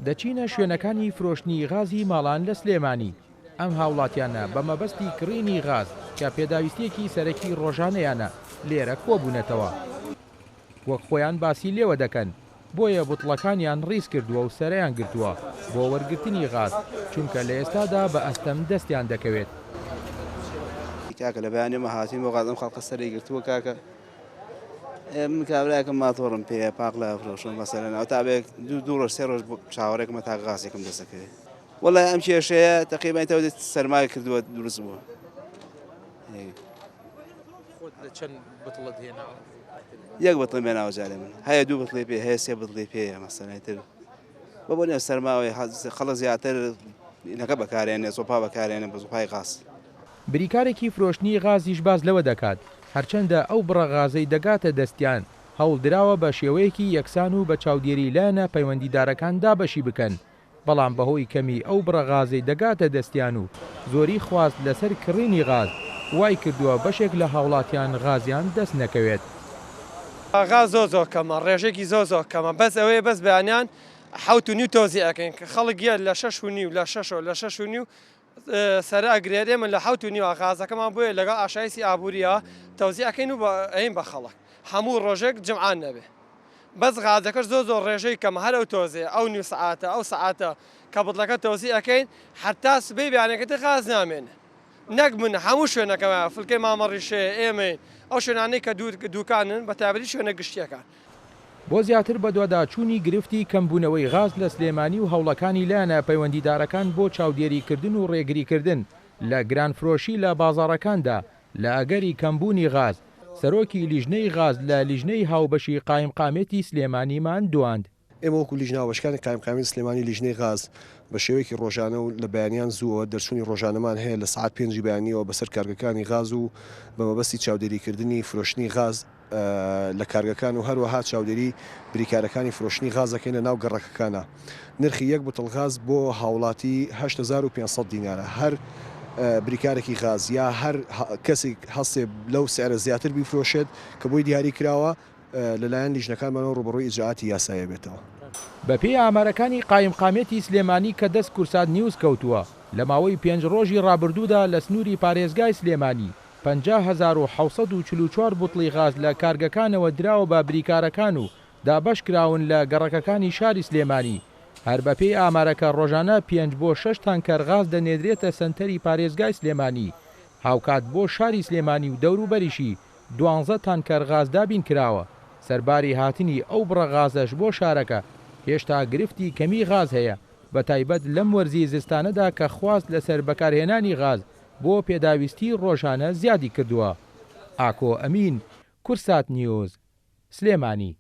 دەچینە شوێنەکانی فرۆشتنی غازی ماڵان لە سلێمانی. ئەم هاوڵاتیانە بە مەبەستی کڕینی غاز کە پێداویستیەکی سەرەکی ڕۆژانەیانە لێرە کۆبوونەتەوە. وەک خۆیان باسی لێوە دەکەن، بۆیە بوتڵەکانیان ڕیز کردووە و سەرەیان گرتووە بۆ وەرگرتنی غاز، چونکە لە ئێستادا بە ئەستەم دەستیان دەکەوێت. کاکە لە بەیانی مەهاتین بۆ غازم خەڵکە سەری گرتووە کاکە. من کابراایەکەم ماتۆڕم پێ پاق لە فرۆشم مەسەلەن ئەو تابێک دوو ڕۆژ سێ ڕۆژ چاوەڕێکمە تا غازێکم دەسەکەوێت. وەڵای ئەم کێشەیە تەقریبان تەوە سەرمای کردووە دروست بووە. چەند بتڵت هێناوە؟ یەک بتڵم هێناوە جارێ من، هەیە دوو بتڵی پێ هەیە سێ بتڵی پێیە مەسەلەی تر. بۆ نێ سەرماوەی خەڵک زیاتر ئینەکە بەکارێنێ سۆپا بەکارێنێ بە زوپای غاز. بریکارێکی فرۆشتنی غازیش باز لەوە دەکات، هەرچەندە ئەو بڕە غازەی دەگاتە دەستیان هەوڵدراوە بە شێوەیەکی یەکسان و بە چاودێری لایەنە پەیوەندیدارەکان دابەشی بکەن، بەڵام بەهۆی کەمی ئەو بڕە غازەی دەگاتە دەستیان و زۆری خواست لەسەر کڕینی غاز وای کردووە بەشێک لە هاوڵاتیان غازیان دەست نەکەوێت. غاز زۆر کەمە، ڕێژێکی زۆر کەمە، بەس ئەوەیە بەس بەیانیان 7.5 تۆزی ئەەکەین کە خەڵک گیان لە 6.5 لە 6.5 سەرا ئەگرێرێ من لە 7.5 غازەکەمان بۆیە لەگەڵ ئاشایسی ئابوووریە تەوزی ئەەکەین و ئەین بە خەڵک هەموو ڕۆژێک جمعان نەبێ. بەس غازەکەش زۆر ڕێژەی کەمە هەر ئەو تۆزێ ئەو نیو سعاتە ئەو سعاتە کە بڵەکە تۆزی ئەەکەین حتا سبەی بیانەکەتی غاز نامێنێ. نەک من هەموو شوێنەکەمە فلکەی مامەڕیشێ ئێمەین ئەو شوێنانەی کە دووکانن بە تابەتی شوێنە گشتیەکان. بۆ زیاتر بە دوواداچوونی گرفتی کەمبوونەوەی غاز لە سلێمانی و هەوڵەکانی لایەنە پەیوەندیدارەکان بۆ چاودێریکردن و ڕێگریکردن لە گرانفرۆشی لە بازاڕەکاندا لە ئەگەری کەمبوونی غاز، سەرۆکی لیژنەی غاز لە لیژنەی هاوبەشی قایمقامێتی سلێمانیمان دواند. ئێمە وەکو لیژناوەشکانی قایمقامێتی سلێمانی لیژنەی غاز بە شێوەیەکی ڕۆژانە و لە بەیانیان زووە دەرچوونی ڕۆژانەمان هەیە لە سعات 5 بەیانیەوە بەسەر کارگەکانی غاز و بە مەبەستی چاودێریکردنی فرۆشتنی غاز لە کارگەکان و هەروەها چاودێری بریکارەکانی فرۆشتنی غازەکەین لە ناو گەڕەکەکانە. نرخی یەک بوتڵ غاز بۆ هاوڵاتی 8500 دینارە. هەر بریکارێکی غاز یا هەر کەسێک هەستێ لەو سعرە زیاتر بیفرۆشێت کە بۆی دیاری کراوە لەلایەن لیژنەکانمانەوە ڕوبەڕووی ئیجراعاتی یاسایە بێتەوە. بەپێی ئامارەکانی قایمقامێتی سلێمانی کە دەست کورسات نیوز کەوتووە لە ماوەی 5 ڕۆژی ڕابردوودا لە سنووری پارێزگای سلێمانی 50744 بوتڵی غاز لە کارگەکانەوە دراوە بە بریکارەکان و دابەش کراون لە گەڕەکەکانی شاری سلێمانی. هەر بەپێی ئامارەکە ڕۆژانە 5 بۆ 6 تانکەر غاز دەنێدرێتە سنتەری پارێزگای سلێمانی. هاوکات بۆ شاری سلێمانی و دەوروبەریشی 12 تانکەر غاز دابین کراوە. سەرباری هاتنی ئەو بڕە غازەش بۆ شارەکە هێشتا گرفتی کەمی غاز هەیە، بە تایبەت لەم وەرزی زستانەدا کە خواست لەسەر بەکارهێنانی غاز بۆ پێداویستی ڕۆژانە زیادی کردووە. ئاکۆ ئەمین، کورسات نیوز، سلێمانی.